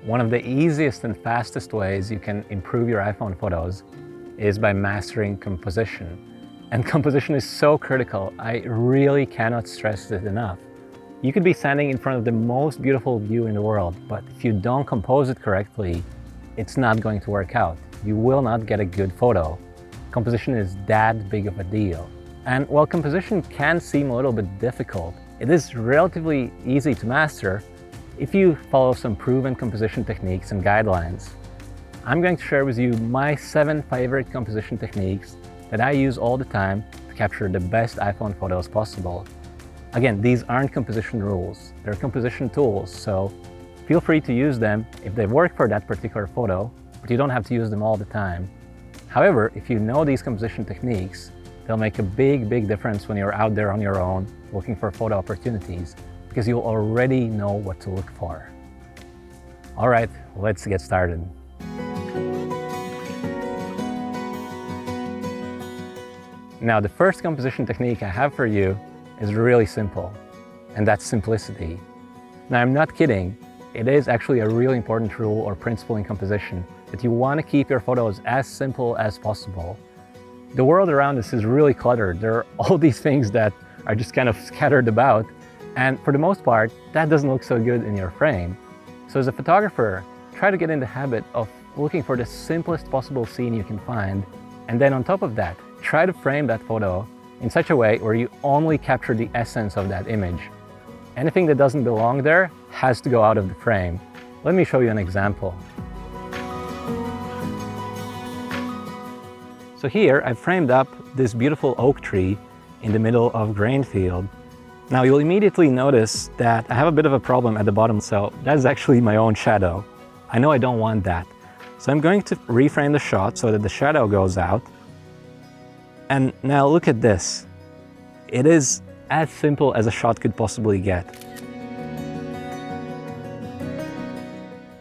One of the easiest and fastest ways you can improve your iPhone photos is by mastering composition. And composition is so critical, I really cannot stress it enough. You could be standing in front of the most beautiful view in the world, but if you don't compose it correctly, it's not going to work out. You will not get a good photo. Composition is that big of a deal. And while composition can seem a little bit difficult, it is relatively easy to master if you follow some proven composition techniques and guidelines. I'm going to share with you my 7 favorite composition techniques that I use all the time to capture the best iPhone photos possible. Again, these aren't composition rules, they're composition tools, so feel free to use them if they work for that particular photo, but you don't have to use them all the time. However, if you know these composition techniques, they'll make a big difference when you're out there on your own looking for photo opportunities, because you'll already know what to look for. All right, let's get started. Now, the first composition technique I have for you is really simple, and that's simplicity. Now, I'm not kidding. It is actually a really important rule or principle in composition that you want to keep your photos as simple as possible. The world around us is really cluttered. There are all these things that are just kind of scattered about, and for the most part, that doesn't look so good in your frame. So as a photographer, try to get in the habit of looking for the simplest possible scene you can find, and then on top of that, try to frame that photo in such a way where you only capture the essence of that image. Anything that doesn't belong there has to go out of the frame. Let me show you an example. So here I've framed up this beautiful oak tree in the middle of grain field. Now you'll immediately notice that I have a bit of a problem at the bottom, so that is actually my own shadow. I know I don't want that. So I'm going to reframe the shot so that the shadow goes out. And now look at this. It is as simple as a shot could possibly get.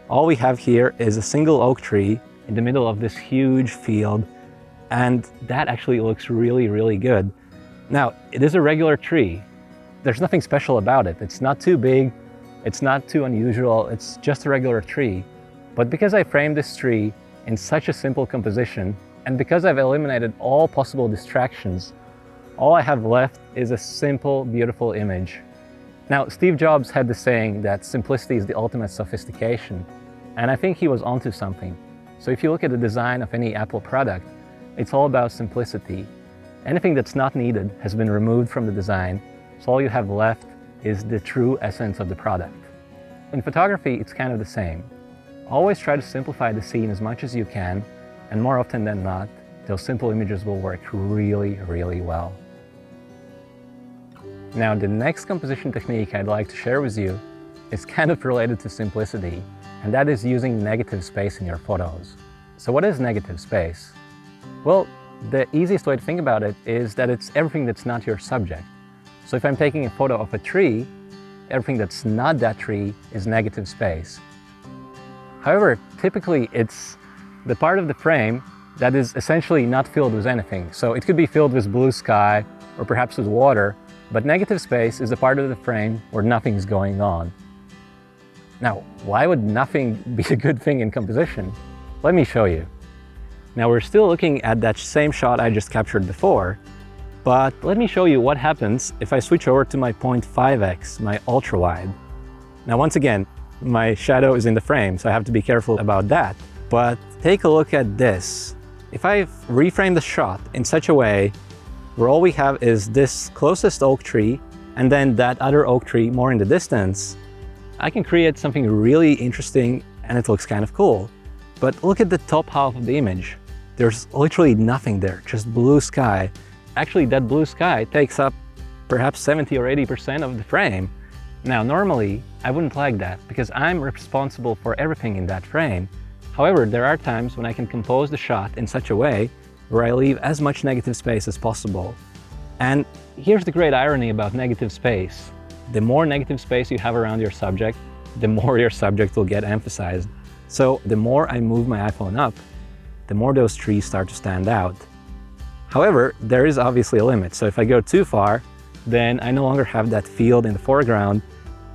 All we have here is a single oak tree in the middle of this huge field, and that actually looks really good. Now, it is a regular tree. There's nothing special about it. It's not too big, it's not too unusual, it's just a regular tree. But because I framed this tree in such a simple composition, and because I've eliminated all possible distractions, all I have left is a simple, beautiful image. Now, Steve Jobs had the saying that simplicity is the ultimate sophistication, and I think he was onto something. So if you look at the design of any Apple product, it's all about simplicity. Anything that's not needed has been removed from the design, so all you have left is the true essence of the product. In photography, it's kind of the same. Always try to simplify the scene as much as you can, and more often than not, those simple images will work really well. Now, the next composition technique I'd like to share with you is kind of related to simplicity, and that is using negative space in your photos. So what is negative space? Well, the easiest way to think about it is that it's everything that's not your subject. So if I'm taking a photo of a tree, everything that's not that tree is negative space. However, typically it's the part of the frame that is essentially not filled with anything. So it could be filled with blue sky or perhaps with water, but negative space is the part of the frame where nothing's going on. Now, why would nothing be a good thing in composition? Let me show you. Now, we're still looking at that same shot I just captured before, but let me show you what happens if I switch over to my 0.5x, my ultra wide. Now, once again, my shadow is in the frame, so I have to be careful about that. But take a look at this. If I reframe the shot in such a way where all we have is this closest oak tree and then that other oak tree more in the distance, I can create something really interesting and it looks kind of cool. But look at the top half of the image. There's literally nothing there, just blue sky. Actually, that blue sky takes up perhaps 70 or 80% of the frame. Now, normally, I wouldn't like that because I'm responsible for everything in that frame. However, there are times when I can compose the shot in such a way where I leave as much negative space as possible. And here's the great irony about negative space. The more negative space you have around your subject, the more your subject will get emphasized. So the more I move my iPhone up, the more those trees start to stand out. However, there is obviously a limit. So if I go too far, then I no longer have that field in the foreground.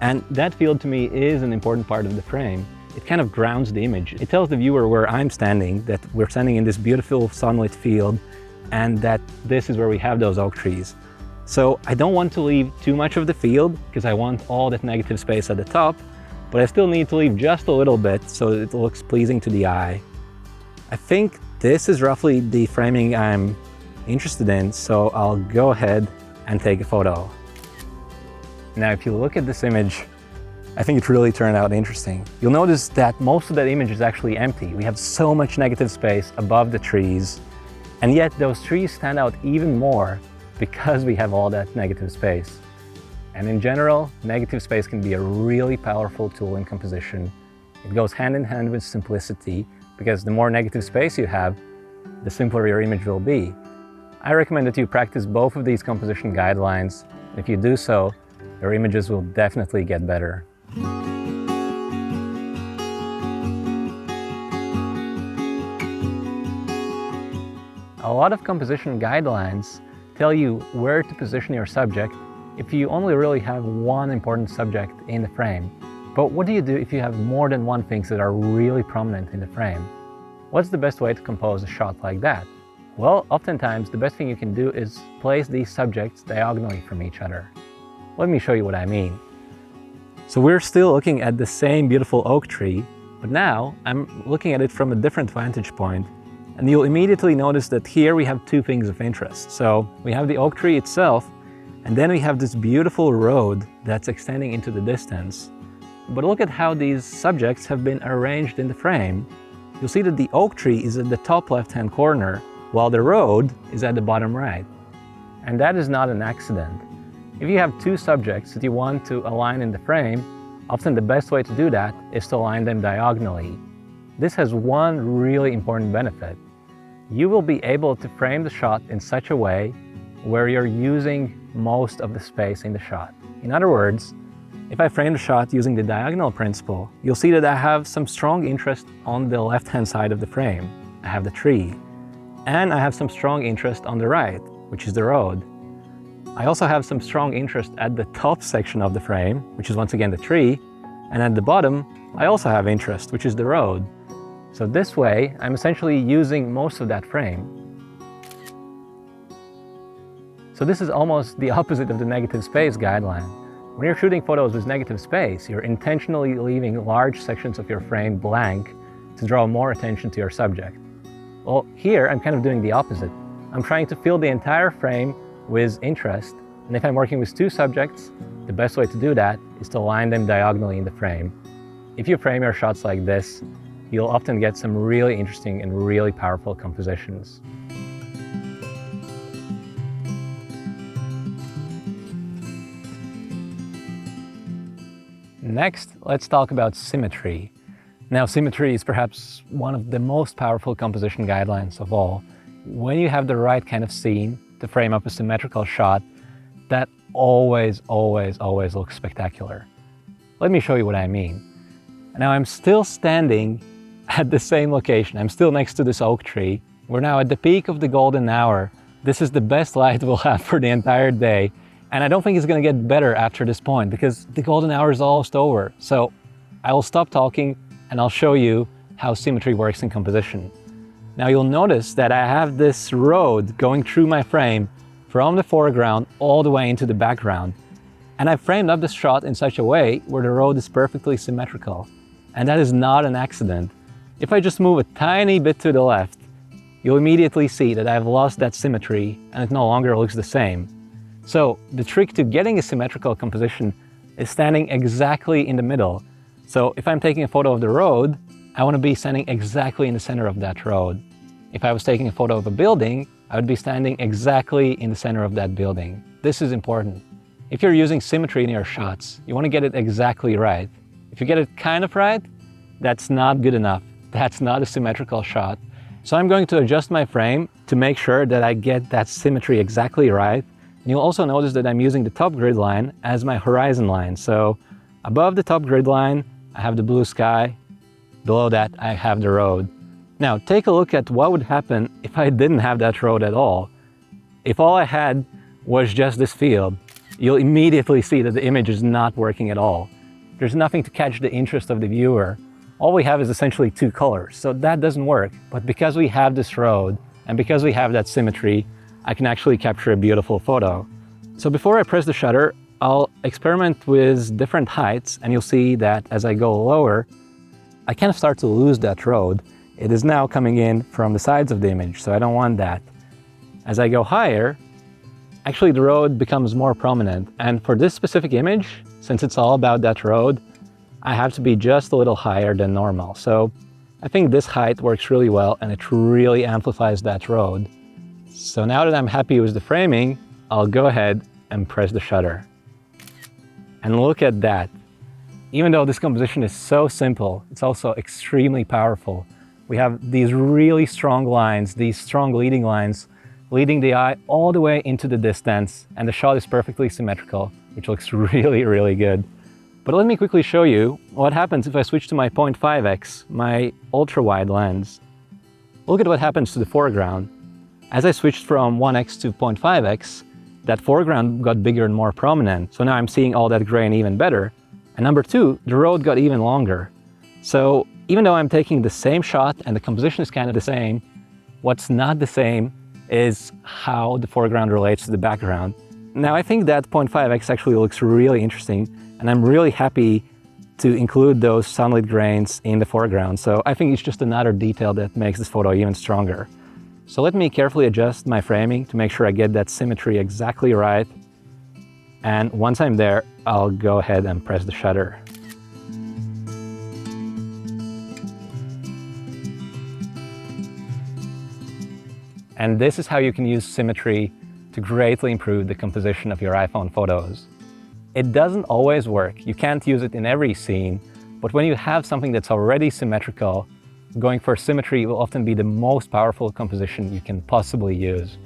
And that field to me is an important part of the frame. it kind of grounds the image. It tells the viewer where I'm standing, that we're standing in this beautiful sunlit field, and that this is where we have those oak trees. So I don't want to leave too much of the field because I want all that negative space at the top, but I still need to leave just a little bit so that it looks pleasing to the eye. I think this is roughly the framing I'm interested in, so I'll go ahead and take a photo. Now, if you look at this image, I think it really turned out interesting. You'll notice that most of that image is actually empty. We have so much negative space above the trees, and yet those trees stand out even more because we have all that negative space. And in general, negative space can be a really powerful tool in composition. It goes hand in hand with simplicity, because the more negative space you have, the simpler your image will be. I recommend that you practice both of these composition guidelines. If you do so, your images will definitely get better. A lot of composition guidelines tell you where to position your subject if you only really have one important subject in the frame. But what do you do if you have more than one things that are really prominent in the frame? What's the best way to compose a shot like that? Well, oftentimes the best thing you can do is place these subjects diagonally from each other. Let me show you what I mean. So we're still looking at the same beautiful oak tree, but now I'm looking at it from a different vantage point. And you'll immediately notice that here we have two things of interest. So we have the oak tree itself, and then we have this beautiful road that's extending into the distance. But look at how these subjects have been arranged in the frame. You'll see that the oak tree is at the top left-hand corner, while the road is at the bottom right. And that is not an accident. If you have two subjects that you want to align in the frame, often the best way to do that is to align them diagonally. This has one really important benefit. You will be able to frame the shot in such a way where you're using most of the space in the shot. In other words, if I frame the shot using the diagonal principle, you'll see that I have some strong interest on the left-hand side of the frame. I have the tree. And I have some strong interest on the right, which is the road. I also have some strong interest at the top section of the frame, which is once again the tree. And at the bottom, I also have interest, which is the road. So this way, I'm essentially using most of that frame. So this is almost the opposite of the negative space guideline. When you're shooting photos with negative space, you're intentionally leaving large sections of your frame blank to draw more attention to your subject. Well, here I'm kind of doing the opposite. I'm trying to fill the entire frame with interest, and if I'm working with two subjects, the best way to do that is to align them diagonally in the frame. If you frame your shots like this, you'll often get some really interesting and really powerful compositions. Next, let's talk about symmetry. Now, symmetry is perhaps one of the most powerful composition guidelines of all. When you have the right kind of scene to frame up a symmetrical shot, that always looks spectacular. Let me show you what I mean. Now, I'm still standing at the same location. I'm still next to this oak tree. We're now at the peak of the golden hour. This is the best light we'll have for the entire day. And I don't think it's going to get better after this point because the golden hour is almost over. So I will stop talking and I'll show you how symmetry works in composition. Now you'll notice that I have this road going through my frame from the foreground all the way into the background. And I framed up this shot in such a way where the road is perfectly symmetrical. And that is not an accident. If I just move a tiny bit to the left, you'll immediately see that I've lost that symmetry and it no longer looks the same. So the trick to getting a symmetrical composition is standing exactly in the middle. So if I'm taking a photo of the road, I want to be standing exactly in the center of that road. If I was taking a photo of a building, I would be standing exactly in the center of that building. This is important. If you're using symmetry in your shots, you want to get it exactly right. If you get it kind of right, that's not good enough. That's not a symmetrical shot. So I'm going to adjust my frame to make sure that I get that symmetry exactly right. And you'll also notice that I'm using the top grid line as my horizon line. So above the top grid line, I have the blue sky. Below that, I have the road. Now, take a look at what would happen if I didn't have that road at all. If all I had was just this field, you'll immediately see that the image is not working at all. There's nothing to catch the interest of the viewer. all we have is essentially two colors. So that doesn't work. But because we have this road and because we have that symmetry, I can actually capture a beautiful photo. So before I press the shutter, I'll experiment with different heights, and you'll see that as I go lower, I kind of start to lose that road. It is now coming in from the sides of the image, so I don't want that. As I go higher, actually the road becomes more prominent. And for this specific image, since it's all about that road, I have to be just a little higher than normal. So I think this height works really well, and it really amplifies that road. So now that I'm happy with the framing, I'll go ahead and press the shutter. And look at that. Even though this composition is so simple, it's also extremely powerful. We have these really strong lines, these strong leading lines, leading the eye all the way into the distance, and the shot is perfectly symmetrical, which looks really, really good. But let me quickly show you what happens if I switch to my 0.5x, my ultra-wide lens. Look at what happens to the foreground. As I switched from 1x to 0.5x, that foreground got bigger and more prominent. So now I'm seeing all that grain even better. And number two, the road got even longer. So even though I'm taking the same shot and the composition is kind of the same, what's not the same is how the foreground relates to the background. Now I think that 0.5x actually looks really interesting, and I'm really happy to include those sunlit grains in the foreground. So I think it's just another detail that makes this photo even stronger. So let me carefully adjust my framing to make sure I get that symmetry exactly right. And once I'm there, I'll go ahead and press the shutter. And this is how you can use symmetry to greatly improve the composition of your iPhone photos. It doesn't always work. You can't use it in every scene, but when you have something that's already symmetrical, going for symmetry will often be the most powerful composition you can possibly use.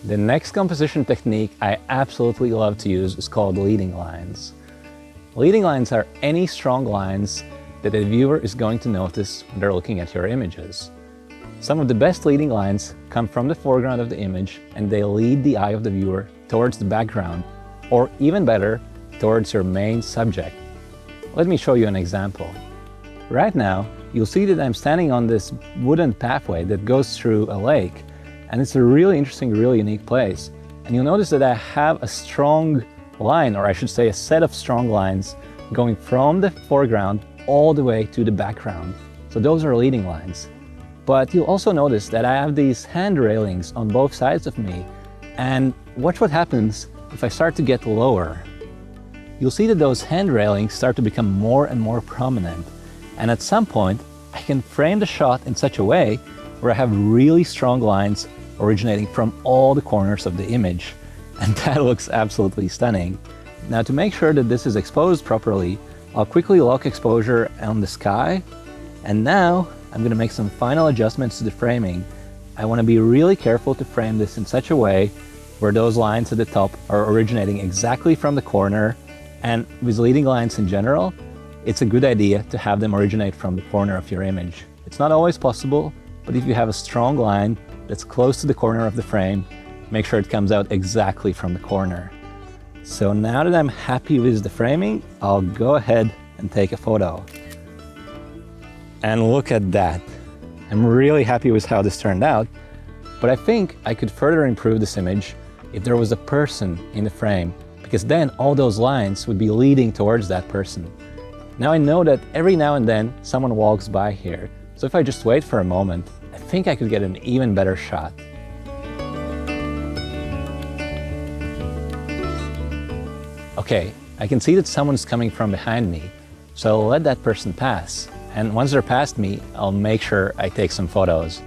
The next composition technique I absolutely love to use is called leading lines. Leading lines are any strong lines that a viewer is going to notice when they're looking at your images. Some of the best leading lines come from the foreground of the image, and they lead the eye of the viewer towards the background, or even better, towards your main subject. Let me show you an example. Right now, you'll see that I'm standing on this wooden pathway that goes through a lake, and it's a really interesting, really unique place. And you'll notice that I have a strong line, or I should say a set of strong lines, going from the foreground all the way to the background. So those are leading lines. But you'll also notice that I have these hand railings on both sides of me, and watch what happens if I start to get lower. You'll see that those hand railings start to become more and more prominent, and at some point I can frame the shot in such a way where I have really strong lines originating from all the corners of the image. And that looks absolutely stunning. Now, to make sure that this is exposed properly, I'll quickly lock exposure on the sky. And now I'm going to make some final adjustments to the framing. I want to be really careful to frame this in such a way where those lines at the top are originating exactly from the corner. And with leading lines in general, it's a good idea to have them originate from the corner of your image. It's not always possible, but if you have a strong line that's close to the corner of the frame, make sure it comes out exactly from the corner. So now that I'm happy with the framing, I'll go ahead and take a photo. And look at that. I'm really happy with how this turned out, but I think I could further improve this image if there was a person in the frame, because then all those lines would be leading towards that person. Now I know that every now and then someone walks by here, so if I just wait for a moment, I think I could get an even better shot. Okay, I can see that someone's coming from behind me, so I'll let that person pass. And once they're past me, I'll make sure I take some photos.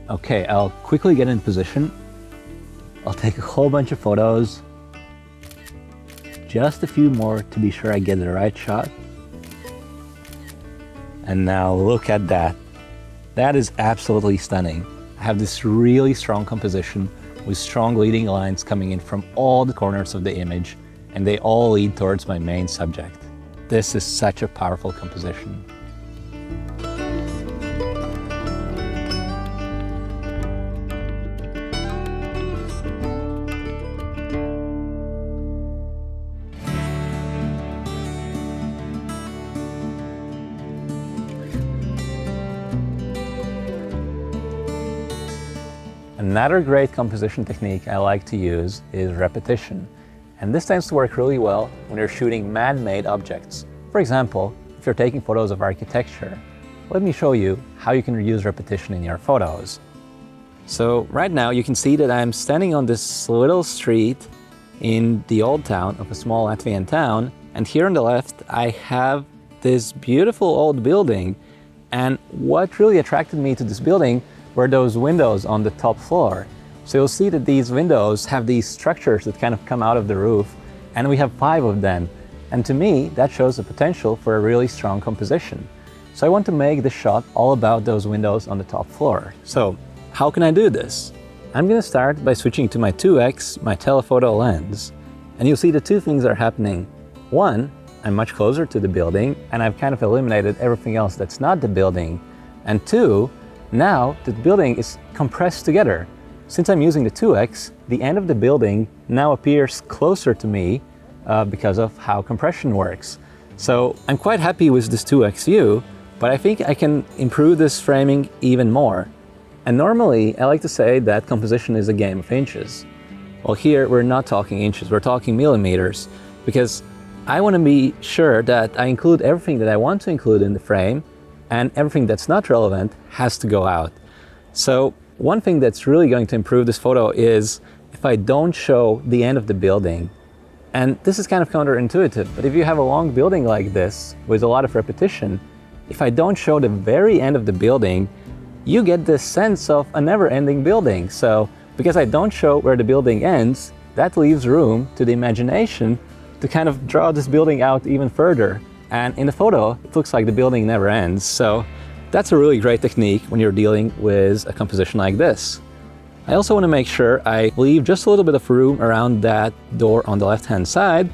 Okay, I'll quickly get in position. I'll take a whole bunch of photos. Just a few more to be sure I get the right shot. And now look at that. That is absolutely stunning. I have this really strong composition with strong leading lines coming in from all the corners of the image, and they all lead towards my main subject. This is such a powerful composition. Another great composition technique I like to use is repetition. And this tends to work really well when you're shooting man-made objects. For example, if you're taking photos of architecture, let me show you how you can use repetition in your photos. So right now you can see that I'm standing on this little street in the old town of a small Latvian town, and here on the left I have this beautiful old building. And what really attracted me to this building were those windows on the top floor. So you'll see that these windows have these structures that kind of come out of the roof, and we have 5 of them. And to me, that shows the potential for a really strong composition. So I want to make the shot all about those windows on the top floor. So how can I do this? I'm gonna start by switching to my 2x, my telephoto lens. And you'll see the 2 things are happening. 1, I'm much closer to the building, and I've kind of eliminated everything else that's not the building. And 2, now the building is compressed together. Since I'm using the 2x, the end of the building now appears closer to me because of how compression works. So I'm quite happy with this 2x view, but I think I can improve this framing even more. And normally I like to say that composition is a game of inches. Well, here we're not talking inches, we're talking millimeters, because I want to be sure that I include everything that I want to include in the frame, and everything that's not relevant has to go out. So one thing that's really going to improve this photo is if I don't show the end of the building. And this is kind of counterintuitive, but if you have a long building like this with a lot of repetition, if I don't show the very end of the building, you get this sense of a never-ending building. So because I don't show where the building ends, that leaves room to the imagination to kind of draw this building out even further. And in the photo, it looks like the building never ends. So that's a really great technique when you're dealing with a composition like this. I also want to make sure I leave just a little bit of room around that door on the left-hand side,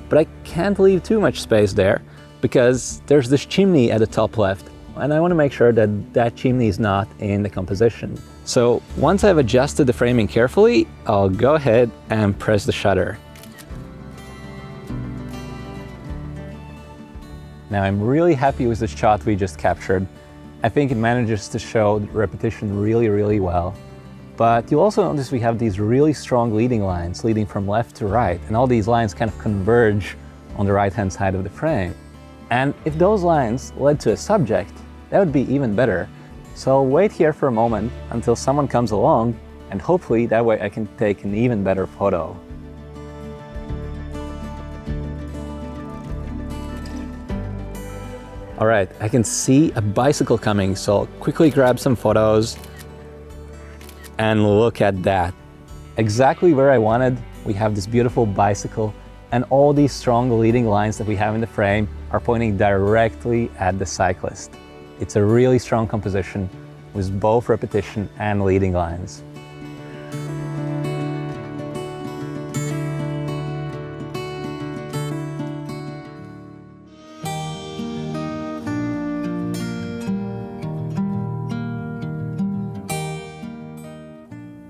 but I can't leave too much space there because there's this chimney at the top left, and I want to make sure that that chimney is not in the composition. So once I've adjusted the framing carefully, I'll go ahead and press the shutter. Now I'm really happy with the shot we just captured. I think it manages to show the repetition really, really well. But you'll also notice we have these really strong leading lines leading from left to right, and all these lines kind of converge on the right-hand side of the frame. And if those lines led to a subject, that would be even better. So I'll wait here for a moment until someone comes along, and hopefully that way I can take an even better photo. All right, I can see a bicycle coming, so I'll quickly grab some photos and look at that. Exactly where I wanted, we have this beautiful bicycle, and all these strong leading lines that we have in the frame are pointing directly at the cyclist. It's a really strong composition with both repetition and leading lines.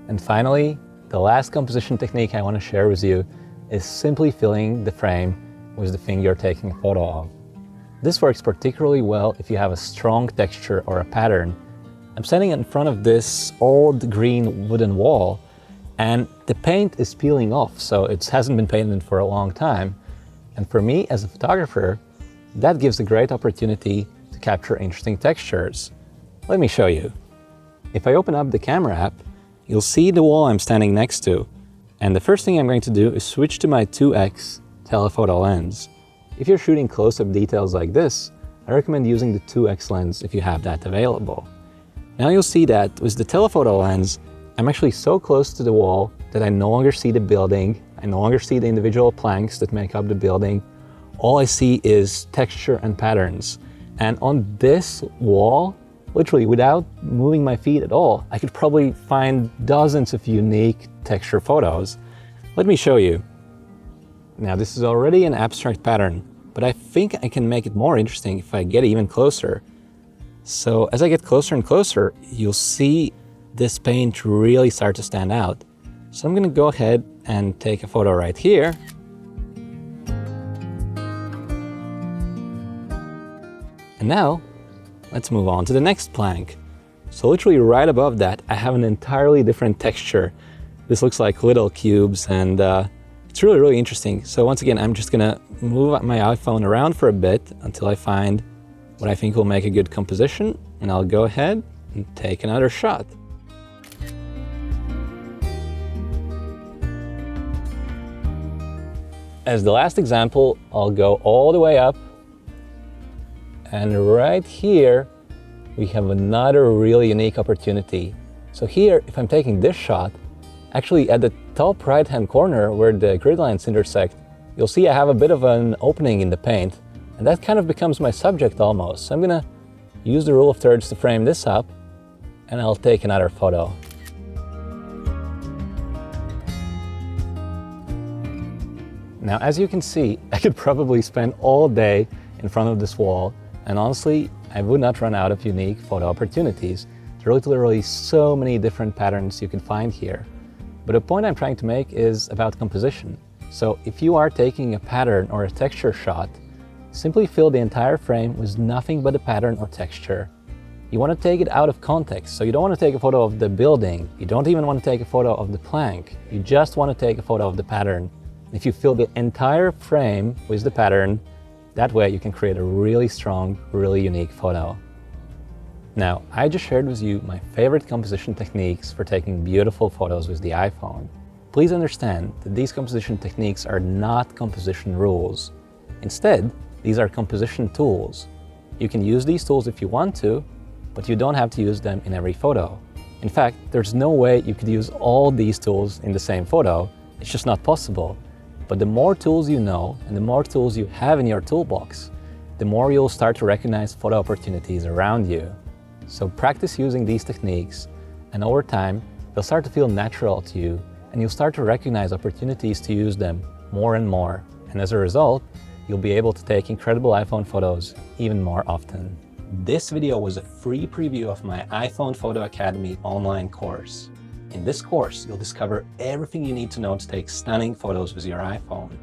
And finally, the last composition technique I want to share with you is simply filling the frame with the thing you're taking a photo of. This works particularly well if you have a strong texture or a pattern. I'm standing in front of this old green wooden wall, and the paint is peeling off, so it hasn't been painted for a long time. And for me as a photographer, that gives a great opportunity to capture interesting textures. Let me show you. If I open up the camera app, you'll see the wall I'm standing next to. And the first thing I'm going to do is switch to my 2x telephoto lens. If you're shooting close-up details like this, I recommend using the 2x lens if you have that available. Now you'll see that with the telephoto lens, I'm actually so close to the wall that I no longer see the building, I no longer see the individual planks that make up the building. All I see is texture and patterns. And on this wall, literally without moving my feet at all, I could probably find dozens of unique texture photos. Let me show you. Now this is already an abstract pattern, but I think I can make it more interesting if I get even closer. So as I get closer and closer, you'll see this paint really start to stand out. So I'm going to go ahead and take a photo right here. And now, let's move on to the next plank. So literally right above that, I have an entirely different texture. This looks like little cubes, and it's really, really interesting. So once again, I'm just gonna move my iPhone around for a bit until I find what I think will make a good composition, and I'll go ahead and take another shot. As the last example, I'll go all the way up, and right here, we have another really unique opportunity. So here, if I'm taking this shot, actually at the top right-hand corner where the grid lines intersect, you'll see I have a bit of an opening in the paint, and that kind of becomes my subject almost. So I'm gonna use the rule of thirds to frame this up, and I'll take another photo. Now, as you can see, I could probably spend all day in front of this wall, and honestly, I would not run out of unique photo opportunities. There are literally so many different patterns you can find here. But the point I'm trying to make is about composition. So if you are taking a pattern or a texture shot, simply fill the entire frame with nothing but a pattern or texture. You want to take it out of context, so you don't want to take a photo of the building, you don't even want to take a photo of the plank, you just want to take a photo of the pattern. If you fill the entire frame with the pattern, that way you can create a really strong, really unique photo. Now, I just shared with you my favorite composition techniques for taking beautiful photos with the iPhone. Please understand that these composition techniques are not composition rules. Instead, these are composition tools. You can use these tools if you want to, but you don't have to use them in every photo. In fact, there's no way you could use all these tools in the same photo. It's just not possible. But the more tools you know and the more tools you have in your toolbox, the more you'll start to recognize photo opportunities around you. So practice using these techniques, and over time, they'll start to feel natural to you, and you'll start to recognize opportunities to use them more and more. And as a result, you'll be able to take incredible iPhone photos even more often. This video was a free preview of my iPhone Photo Academy online course. In this course, you'll discover everything you need to know to take stunning photos with your iPhone.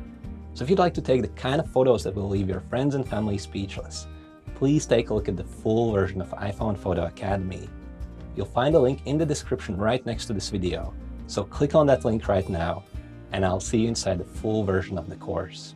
So if you'd like to take the kind of photos that will leave your friends and family speechless, please take a look at the full version of iPhone Photo Academy. You'll find a link in the description right next to this video. So click on that link right now, and I'll see you inside the full version of the course.